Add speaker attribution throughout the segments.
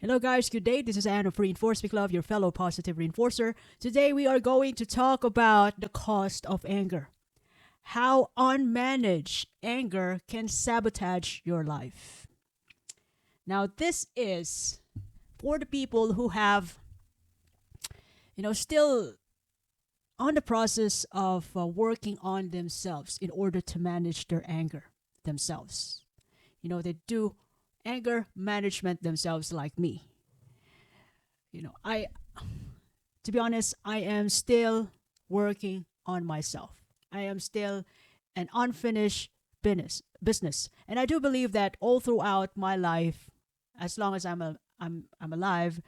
Speaker 1: Hello, guys. Good day. This is Anne of Reinforcement Club, your fellow positive reinforcer. Today, we are going to talk about the cost of anger. How unmanaged anger can sabotage your life. Now, this is for the people who have, still on the process of working on themselves in order to manage their anger themselves. They do anger management themselves like me. I to be honest, I am still working on myself. I am still an unfinished business. And I do believe that all throughout my life, as long as I'm alive,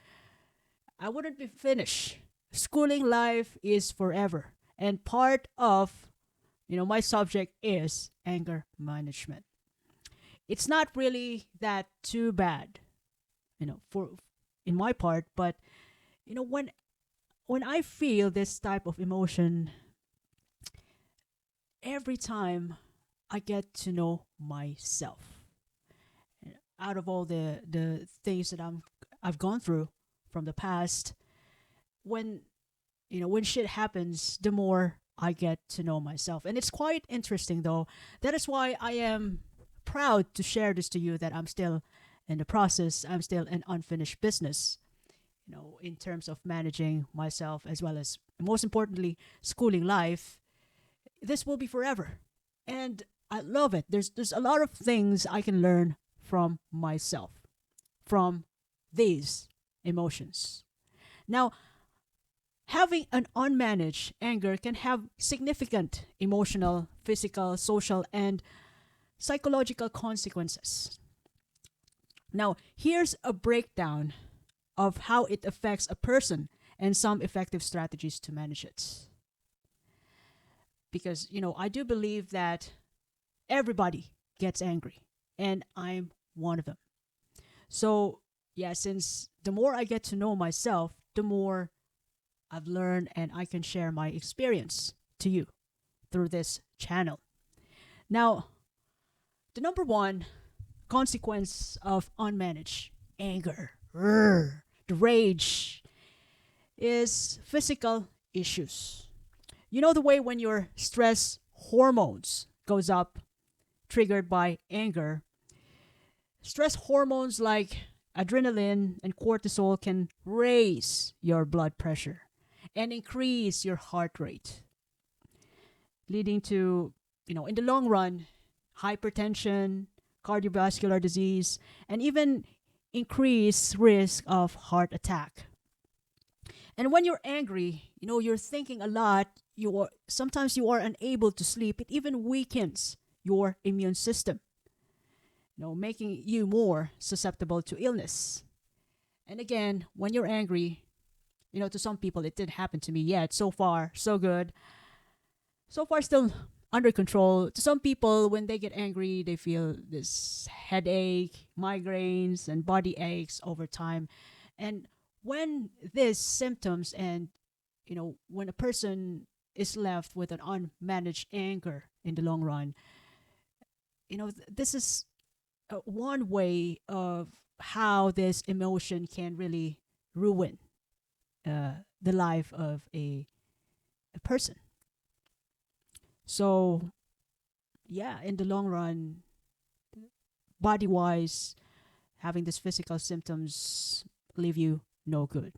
Speaker 1: I wouldn't be finished. Schooling life is forever. And part of, my subject is anger management. It's not really that too bad, for in my part, but when I feel this type of emotion, every time I get to know myself, out of all the things that I've gone through from the past, when when shit happens, the more I get to know myself. And it's quite interesting though. That is why I am proud to share this to you, that I'm still in the process. I'm still an unfinished business, in terms of managing myself, as well as, most importantly, schooling life. This will be forever. And I love it. There's a lot of things I can learn from myself, from these emotions. Now, having an unmanaged anger can have significant emotional, physical, social, and psychological consequences. Now, here's a breakdown of how it affects a person and some effective strategies to manage it. Because, I do believe that everybody gets angry, and I'm one of them. So, yeah, since the more I get to know myself, the more I've learned, and I can share my experience to you through this channel. Now, the number one consequence of unmanaged anger, the rage, is physical issues. You know the way when your stress hormones goes up, triggered by anger. Stress hormones like adrenaline and cortisol can raise your blood pressure and increase your heart rate, leading to, in the long run, hypertension, cardiovascular disease, and even increased risk of heart attack. And when you're angry, you're thinking a lot. Sometimes you are unable to sleep. It even weakens your immune system, making you more susceptible to illness. And again, when you're angry, to some people it didn't happen to me yet. So far, so good. So far, still under control. To some people, when they get angry, they feel this headache, migraines, and body aches over time. And when these symptoms, and when a person is left with an unmanaged anger in the long run, this is one way of how this emotion can really ruin the life of a person. So, yeah, in the long run, body wise, having these physical symptoms leave you no good.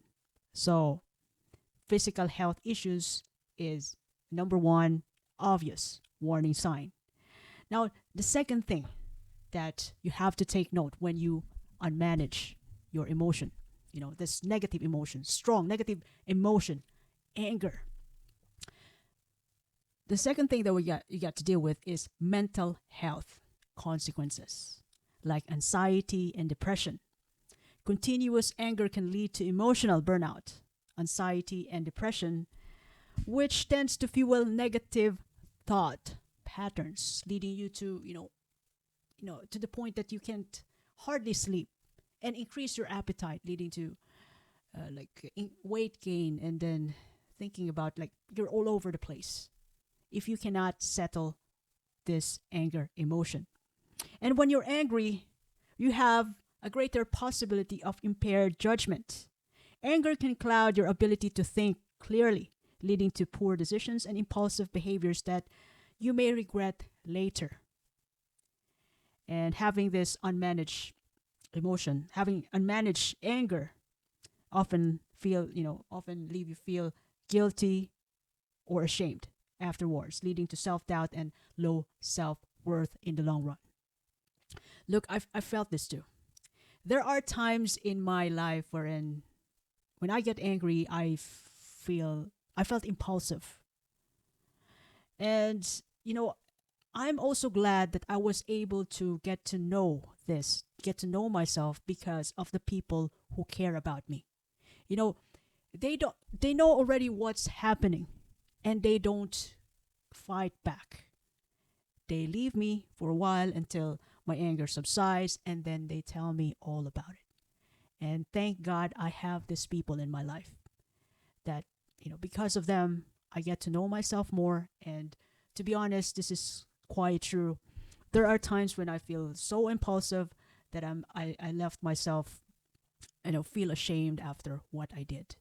Speaker 1: So, physical health issues is number one obvious warning sign. Now, the second thing that you have to take note when you unmanage your emotion, this negative emotion, strong negative emotion, anger. The second thing that you got to deal with is mental health consequences, like anxiety and depression. Continuous anger can lead to emotional burnout, anxiety, and depression, which tends to fuel negative thought patterns, leading you to, to the point that you can't hardly sleep, and increase your appetite, leading to weight gain, and then thinking about like you're all over the place if you cannot settle this anger emotion. And when you're angry, you have a greater possibility of impaired judgment. Anger can cloud your ability to think clearly, leading to poor decisions and impulsive behaviors that you may regret later. And having this unmanaged emotion, having unmanaged anger, often leave you feel guilty or ashamed afterwards, leading to self-doubt and low self-worth in the long run. Look, I've felt this too. There are times in my life wherein when I get angry, I felt impulsive. And I'm also glad that I was able to get to know myself because of the people who care about me. You know, they know already what's happening and they don't fight back. They leave me for a while until my anger subsides and then they tell me all about it. And thank God I have these people in my life that, because of them, I get to know myself more. And to be honest, this is quite true. There are times when I feel so impulsive that I left myself, feel ashamed after what I did.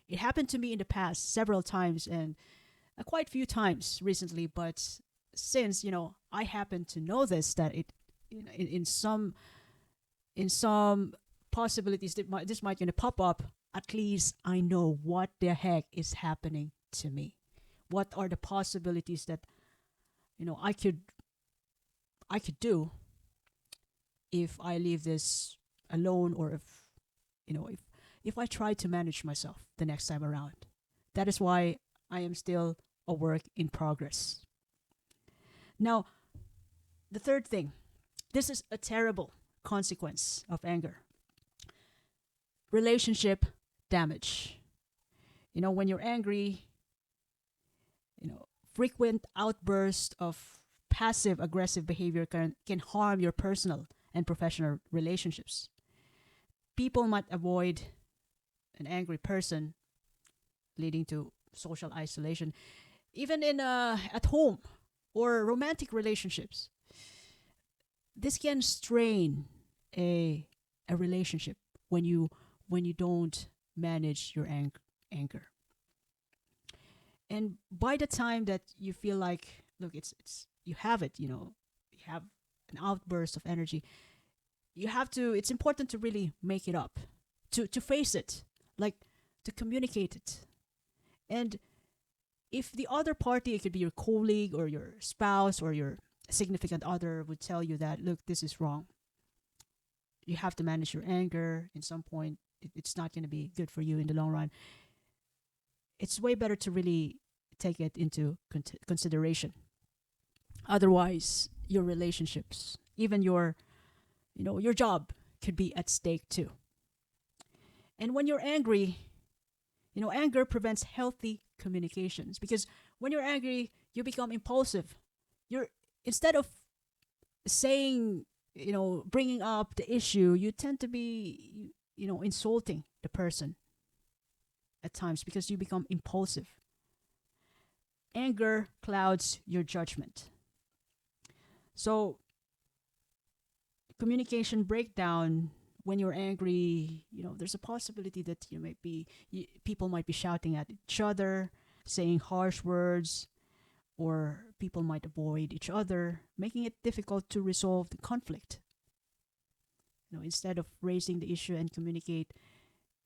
Speaker 1: It happened to me in the past several times and quite few times recently, but since I happen to know this that it in some possibilities that this might gonna pop up, at least I know what the heck is happening to me. What are the possibilities that I could do if I leave this alone, or if I try to manage myself the next time around. That is why I am still a work in progress. Now, the third thing, this is a terrible consequence of anger. Relationship damage. When you're angry, frequent outbursts of passive aggressive behavior can harm your personal and professional relationships. People might avoid an angry person, leading to social isolation, even in at home or romantic relationships. This can strain a relationship when you don't manage your anger. And by the time that you feel like, look, it's you have it, you have an outburst of energy, it's important to really make it up, to face it, like to communicate it. And if the other party, it could be your colleague or your spouse or your significant other, would tell you that, look, this is wrong, you have to manage your anger in some point, it's not going to be good for you in the long run. It's way better to really take it into consideration. Otherwise, your relationships, even your job could be at stake too. And when you're angry, anger prevents healthy communications, because when you're angry, you become impulsive. You're Instead of saying, bringing up the issue, you tend to be, insulting the person at times because you become impulsive. Anger clouds your judgment. So, communication breakdown, when you're angry, there's a possibility that people might be shouting at each other, saying harsh words, or people might avoid each other, making it difficult to resolve the conflict. Instead of raising the issue and communicate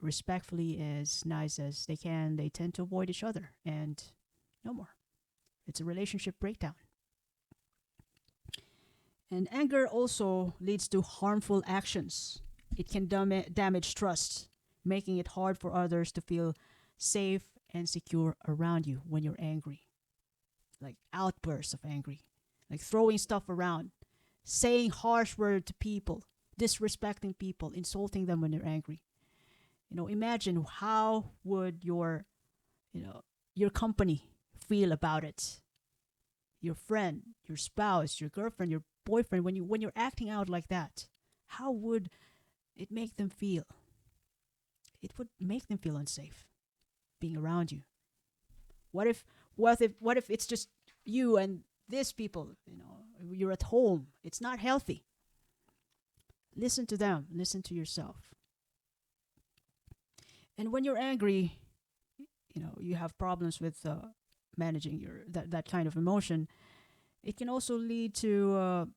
Speaker 1: respectfully as nice as they can, they tend to avoid each other and no more. It's a relationship breakdown. And anger also leads to harmful actions. It can damage trust, making it hard for others to feel safe and secure around you when you're angry. Like outbursts of angry, like throwing stuff around, saying harsh words to people, disrespecting people, insulting them when you're angry. Imagine how would your company feel about it. Your friend, your spouse, your girlfriend, your boyfriend, when you're acting out like that, how would it make them feel? It would make them feel unsafe being around you. What if it's just you and these people, you're at home. It's not healthy. Listen to them, listen to yourself. And when you're angry, you have problems with managing that kind of emotion. It can also lead to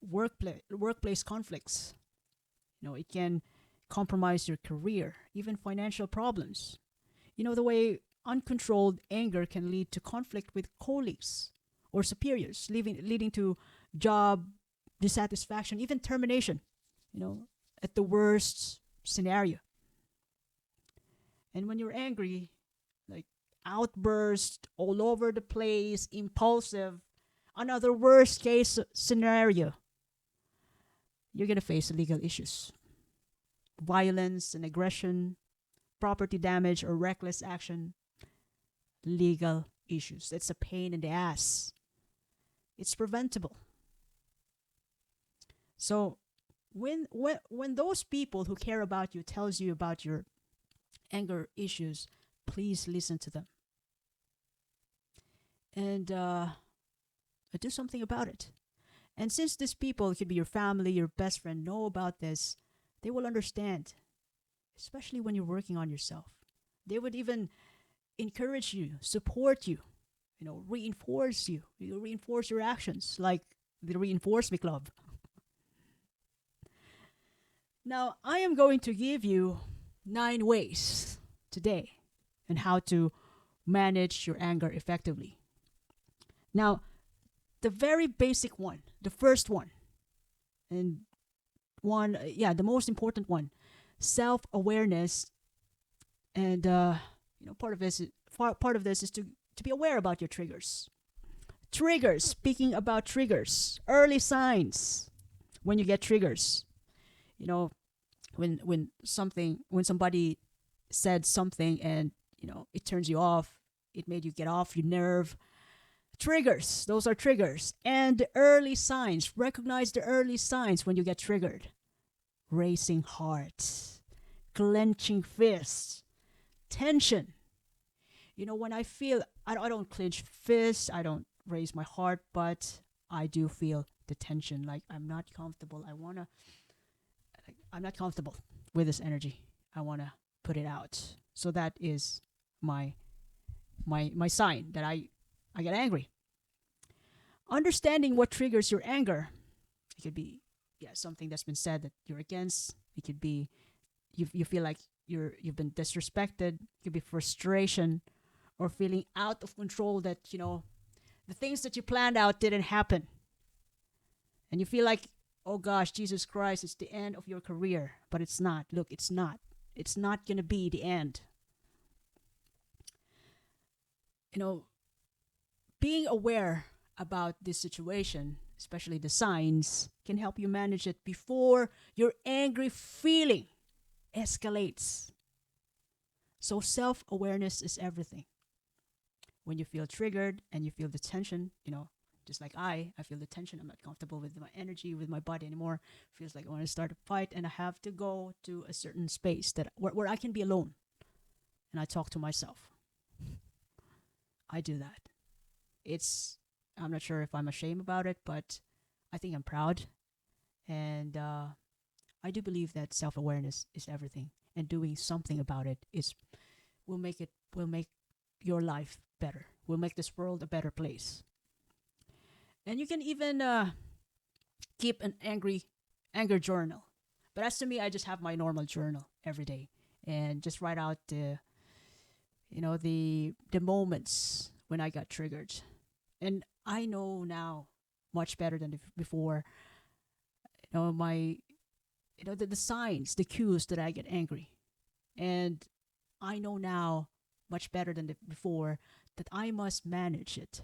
Speaker 1: workplace conflicts. It can compromise your career, even financial problems. The way uncontrolled anger can lead to conflict with colleagues or superiors, leading to job dissatisfaction, even termination, you know, at the worst scenario. And when you're angry, like outburst all over the place, impulsive, another worst case scenario, you're going to face legal issues, violence and aggression, property damage or reckless action, legal issues. It's a pain in the ass. It's preventable. So when those people who care about you tells you about your anger issues, please listen to them and do something about it. And since these people, it could be your family, your best friend, know about this, they will understand, especially when you're working on yourself. They would even encourage you, support you, reinforce you. You reinforce your actions, like the Reinforce Me Club. Now, I am going to give you 9 ways today on how to manage your anger effectively. Now, the very basic one, the first one, and the most important one, self-awareness, and part of this is to be aware about your triggers. Triggers. Speaking about triggers, early signs when you get triggers. When somebody said something and it turns you off, it made you get off your nerve. Triggers, those are triggers. And the early signs, recognize the early signs when you get triggered. Racing heart, clenching fists, tension. When I feel, I don't clench fists, I don't raise my heart, but I do feel the tension. Like I'm not comfortable. I'm not comfortable with this energy. I want to put it out. So that is my sign that I get angry. Understanding what triggers your anger. It could be something that's been said that you're against. It could be you feel like you've been disrespected. It could be frustration or feeling out of control that the things that you planned out didn't happen. And you feel like, oh gosh, Jesus Christ, it's the end of your career. But it's not. Look, it's not. It's not going to be the end. Being aware about this situation, especially the signs, can help you manage it before your angry feeling escalates. So self-awareness is everything. When you feel triggered and you feel the tension, just like I feel the tension. I'm not comfortable with my energy, with my body anymore. Feels like I want to start a fight and I have to go to a certain space where I can be alone. And I talk to myself. I do that. I'm not sure if I'm ashamed about it, but I think I'm proud. And I do believe that self-awareness is everything. And doing something about it will make your life better. Will make this world a better place. And you can even keep an anger journal. But as to me, I just have my normal journal every day and just write out the moments when I got triggered. And I know now much better than before. The signs, the cues that I get angry, and I know now much better than before that I must manage it.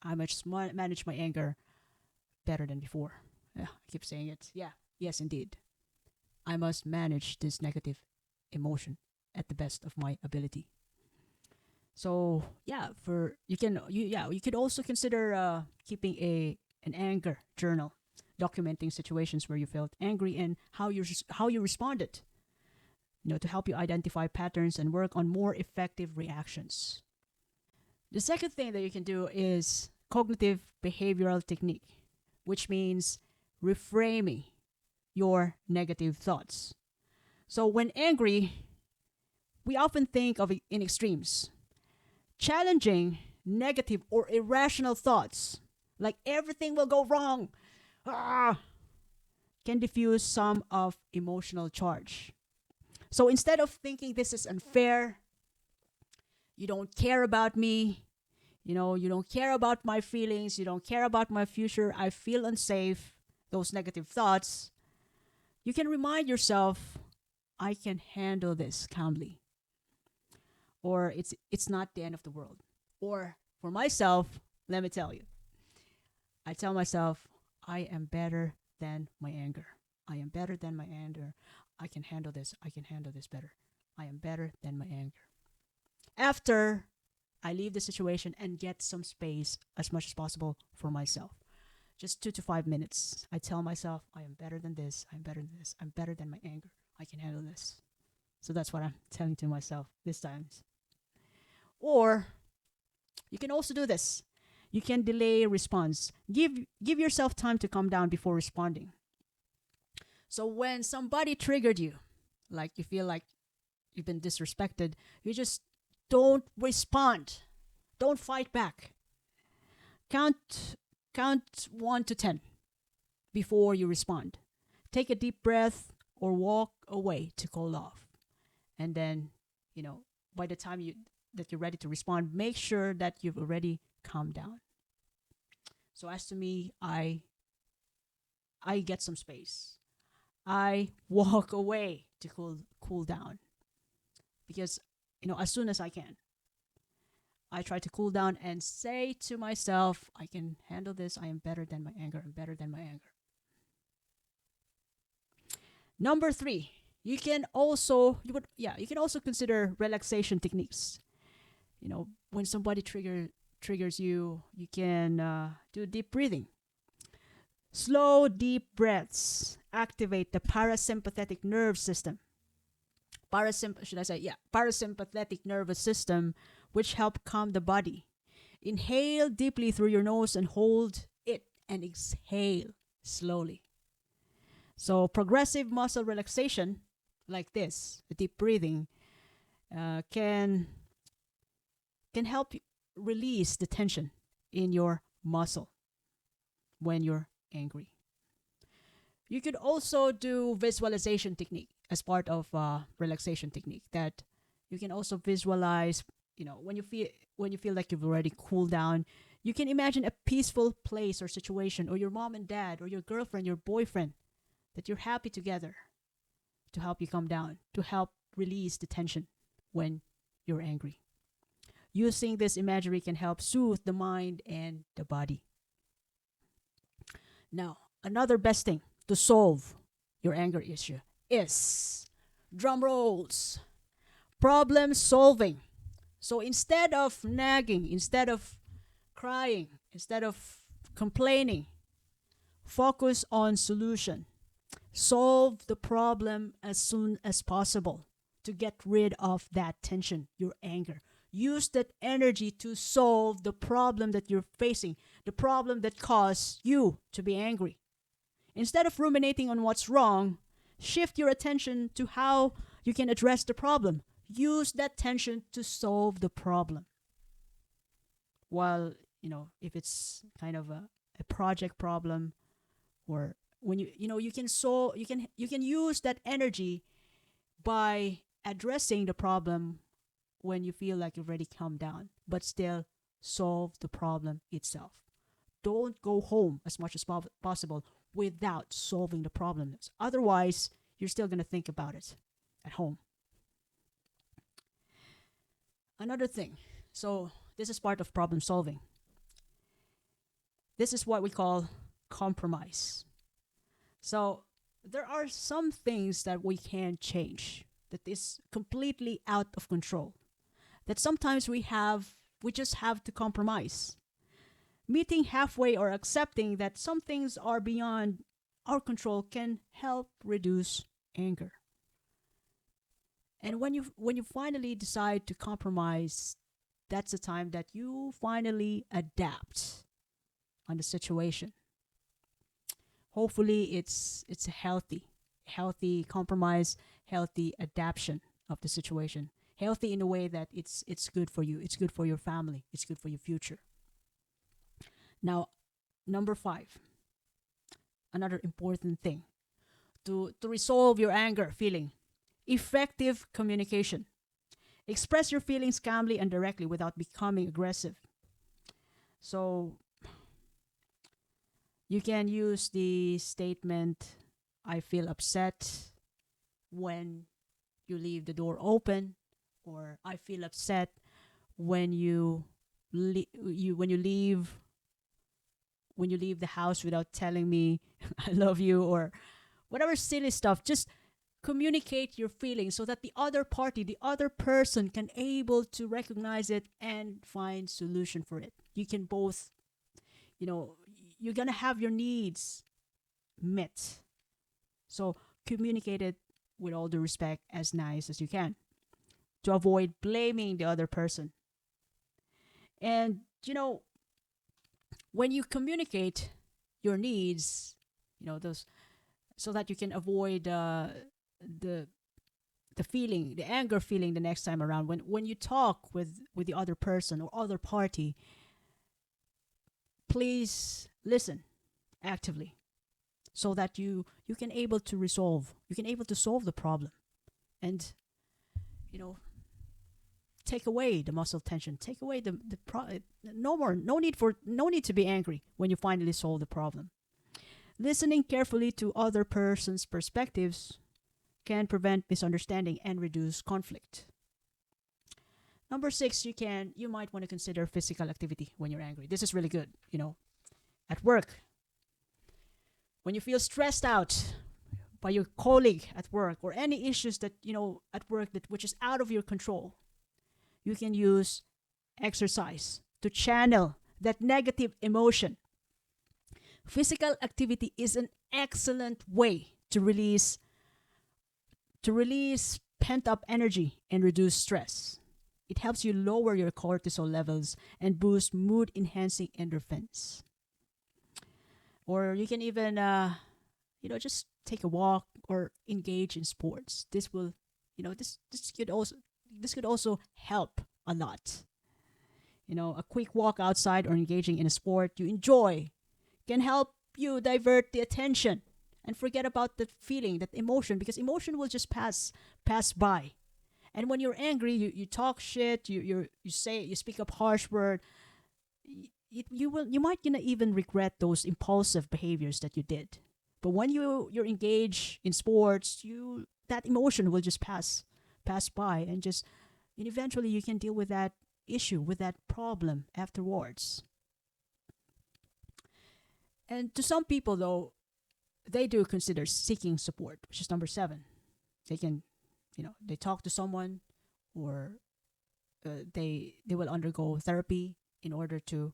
Speaker 1: I must manage my anger better than before. Yeah, I keep saying it. Yeah, yes, indeed. I must manage this negative emotion at the best of my ability. So you could also consider keeping an anger journal, documenting situations where you felt angry and how you responded. To help you identify patterns and work on more effective reactions. The second thing that you can do is cognitive behavioral technique, which means reframing your negative thoughts. So when angry, we often think of it in extremes. Challenging negative or irrational thoughts, like everything will go wrong, ah, can diffuse some of emotional charge. So instead of thinking this is unfair, you don't care about me, you don't care about my feelings, you don't care about my future, I feel unsafe, those negative thoughts, you can remind yourself, I can handle this calmly. Or it's not the end of the world. Or for myself, let me tell you, I tell myself, I am better than my anger. I am better than my anger. I can handle this. I can handle this better. I am better than my anger. After I leave the situation and get some space as much as possible for myself, just 2 to 5 minutes, I tell myself, I am better than this. I'm better than this. I'm better than my anger. I can handle this. So that's what I'm telling to myself this time. Or you can also do this. You can delay response. Give yourself time to calm down before responding. So when somebody triggered you, like you feel like you've been disrespected, you just don't respond. Don't fight back. Count count 1 to 10 before you respond. Take a deep breath or walk away to cool off. And then, by the time you're ready to respond, make sure that you've already calmed down. So as to me, I get some space. I walk away to cool down because as soon as I can, I try to cool down and say to myself, I can handle this. I am better than my anger. I'm better than my anger. Number 3, you can also consider relaxation techniques. When somebody triggers you, you can do deep breathing. Slow, deep breaths activate the parasympathetic nerve system. Parasympathetic nervous system, which help calm the body. Inhale deeply through your nose and hold it, and exhale slowly. So progressive muscle relaxation, like this, deep breathing, can help you release the tension in your muscle when you're angry. You could also do visualization technique as part of relaxation technique, that you can also visualize, when you feel like you've already cooled down, you can imagine a peaceful place or situation, or your mom and dad or your girlfriend, your boyfriend, that you're happy together, to help you calm down, to help release the tension when you're angry. Using this imagery can help soothe the mind and the body. Now, another best thing to solve your anger issue is, drum rolls, problem solving. So instead of nagging, instead of crying, instead of complaining, focus on solution. Solve the problem as soon as possible to get rid of that tension, your anger. Use that energy to solve the problem that you're facing, the problem that caused you to be angry. Instead of ruminating on what's wrong, shift your attention to how you can address the problem. Use that tension to solve the problem. While, if it's kind of a project problem, or when you can use that energy by addressing the problem when you feel like you've already calmed down, but still solve the problem itself. Don't go home as much as possible without solving the problem. Otherwise, you're still going to think about it at home. Another thing, so this is part of problem solving. This is what we call compromise. So there are some things that we can't change, that is completely out of control, that sometimes we just have to compromise. Meeting halfway or accepting that some things are beyond our control can help reduce anger. And when you finally decide to compromise, that's the time that you finally adapt on the situation. Hopefully it's a healthy compromise, healthy adaptation of the situation. Healthy in a way that it's good for you, it's good for your family, it's good for your future. Now, number 5, another important thing to resolve your anger feeling: effective communication. Express your feelings calmly and directly without becoming aggressive. So you can use the statement, I feel upset when you leave the door open, or I feel upset when when you leave the house without telling me I love you, or whatever silly stuff. Just communicate your feelings so that the other party, the other person can able to recognize it and find solution for it. You can both, you know, you're going to have your needs met. So communicate it with all the respect, as nice as you can, to avoid blaming the other person. And when you communicate your needs, those, so that you can avoid the feeling, the anger feeling the next time around. When you talk with the other person or other party, please listen actively, so that you can able to resolve, you can able to solve the problem, and you know take away the muscle tension, take away no need to be angry when you finally solve the problem. Listening carefully to other person's perspectives can prevent misunderstanding and reduce conflict. Number 6, you might want to consider physical activity when you're angry. This is really good. At work, when you feel stressed out by your colleague at work, or any issues that at work that which is out of your control, you can use exercise to channel that negative emotion. Physical activity is an excellent way to release pent up energy and reduce stress. It helps you lower your cortisol levels and boost mood enhancing endorphins. Or you can even just take a walk or engage in sports. This will this could also help a lot. A quick walk outside or engaging in a sport you enjoy can help you divert the attention and forget about that feeling, that emotion, because emotion will just pass by. And when you're angry, you talk shit, you speak up harsh word. You might even regret those impulsive behaviors that you did. But when you're engaged in sports, that emotion will just pass by, and eventually you can deal with that issue, with that problem afterwards. And to some people, though, they do consider seeking support, which is number 7. They can, they talk to someone, or they will undergo therapy in order to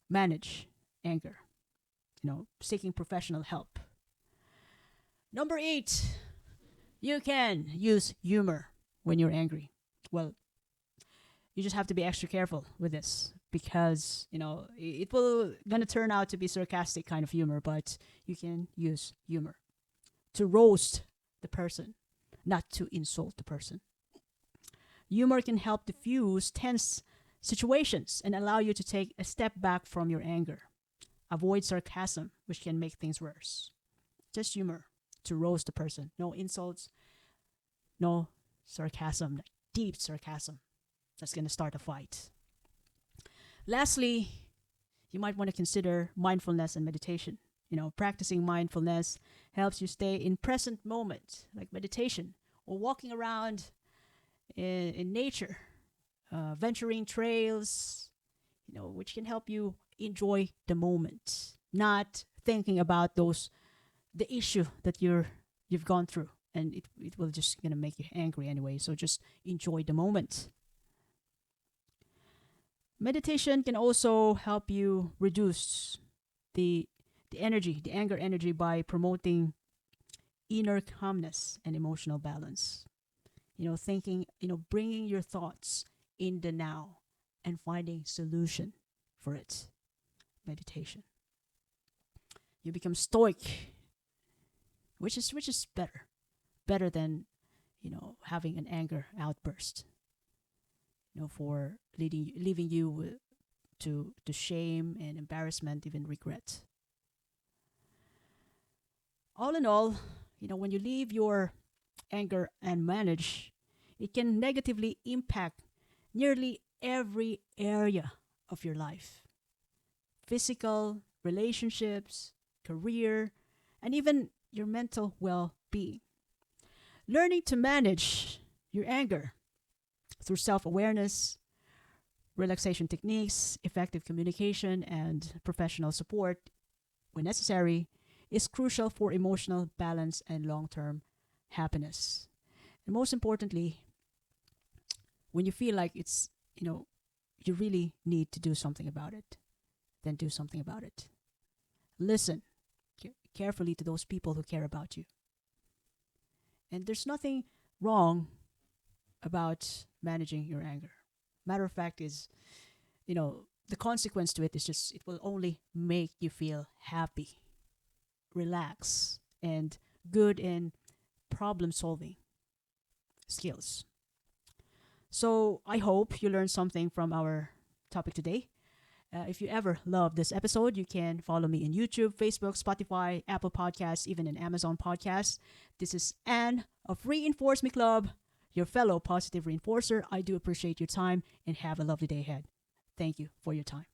Speaker 1: manage anger. Seeking professional help. Number 8, you can use humor when you're angry. Well, you just have to be extra careful with this, because it will gonna turn out to be sarcastic kind of humor, but you can use humor to roast the person, not to insult the person. Humor can help diffuse tense situations and allow you to take a step back from your anger. Avoid sarcasm, which can make things worse. Just humor to roast the person. No insults, no sarcasm, deep sarcasm. That's going to start a fight. Lastly, you might want to consider mindfulness and meditation. Practicing mindfulness helps you stay in present moment, like meditation or walking around in nature, venturing trails, which can help you enjoy the moment, not thinking about the issue that you've gone through, and it will just gonna make you angry anyway. So just enjoy the moment. Meditation can also help you reduce the anger energy, by promoting inner calmness and emotional balance. Thinking, bringing your thoughts in the now and finding solution for it. Meditation. You become stoic, which is better than having an anger outburst. For leaving you to shame and embarrassment, even regret. All in all, when you leave your anger unmanaged, it can negatively impact nearly every area of your life: physical, relationships, career, and even your mental well being. Learning to manage your anger through self awareness, relaxation techniques, effective communication, and professional support when necessary is crucial for emotional balance and long term happiness. And most importantly, when you feel like you really need to do something about it, then do something about it. Listen carefully to those people who care about you. And there's nothing wrong about managing your anger. Matter of fact is, the consequence to it is just it will only make you feel happy, relax, and good in problem solving skills. So I hope you learned something from our topic today. If you ever love this episode, you can follow me in YouTube, Facebook, Spotify, Apple Podcasts, even in Amazon Podcasts. This is Anne of Reinforce Me Club, your fellow positive reinforcer. I do appreciate your time and have a lovely day ahead. Thank you for your time.